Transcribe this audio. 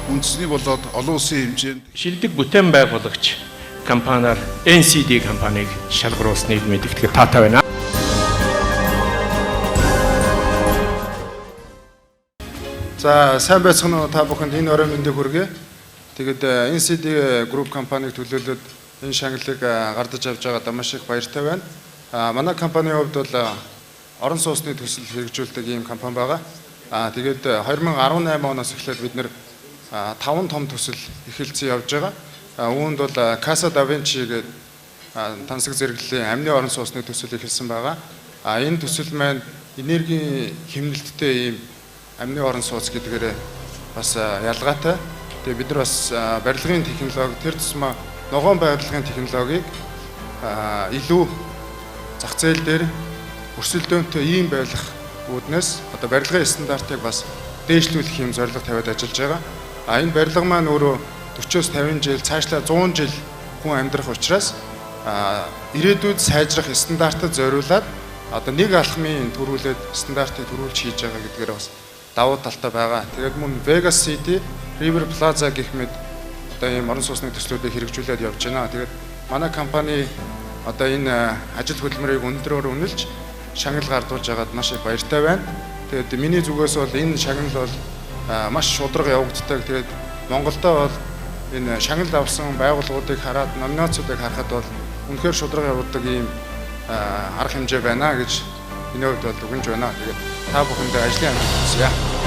үндэсний болоод олон улсын хэмжээнд шилдэг бүтээн байгуулагч компаниар NCD компанийг шалгаруулсныг мэдэгдэхэд таатай байна. За сайн байцгаана уу та бүхэнд энэ орой мэндийг хүргэе. Тэгээд NCD Group компаниг төлөөлөд энэ шагналыг гардаж авч байгаадаа маш их баяртай байна. Манай компанийн хувьд бол орон сууцны төсөл хэрэгжүүлдэг ийм компани байгаа. Тэгээд 2018 оноос эхлээд бид нэр 5 том төсөл эхэлсэн явж байгаа. Үүнд бол Casa Da Vinci гэдэг тансаг зэрэглэлийн амны орон сууцны төсөл эхэлсэн байгаа. Энэ төсөл маань энергийн хэмнэлттэй ийм амны орон сууц гэдгээр бас ялгаатай. Тэгээ бид нар бас барилгын технологи тэр тусмаа ногоон барилгын технологиг илүү зах зээл дээр өрсөлдөөнтэй ийм байх үүднээс одоо барилгын стандартыг бас дээшлүүлэх юм зорилго тавиад ажиллаж байгаа. Энэ барилга маань өөрөө 40-оос 50 жил цаашлаа 100 жил хүн амьдрах учраас ирээдүйд сайжрах стандартад зориулаад одоо нэг алхмын төрүүлээд стандартыг төрүүлж хийж байгаа гэдгээр бас давуу талтай байгаа. Тэгээд мөн Vegas City, River Plaza гэх мэт одоо ийм орон сууцны төслүүдийг хэрэгжүүлээд явж байна. Тэгээд манай компани одоо энэ ажил хөдөлмөрийг өндрөөр үнэлж шагнал гардуулж байгаад маш их баяртай байна. Тэгээд миний зүгээс бол энэ шагнал бол маш шударга явагддаг. Тэгээд Монголдо бол энэ шагнал авсан байгууллагуудыг хараад номинацуудыг харахад бол үнэхээр шударга явагддаг ийм арга хэмжээ байна гэж энэ хувьд бол дүгнж байна. Тэгээд та бүхэндээ ажлын амжилт хүсье.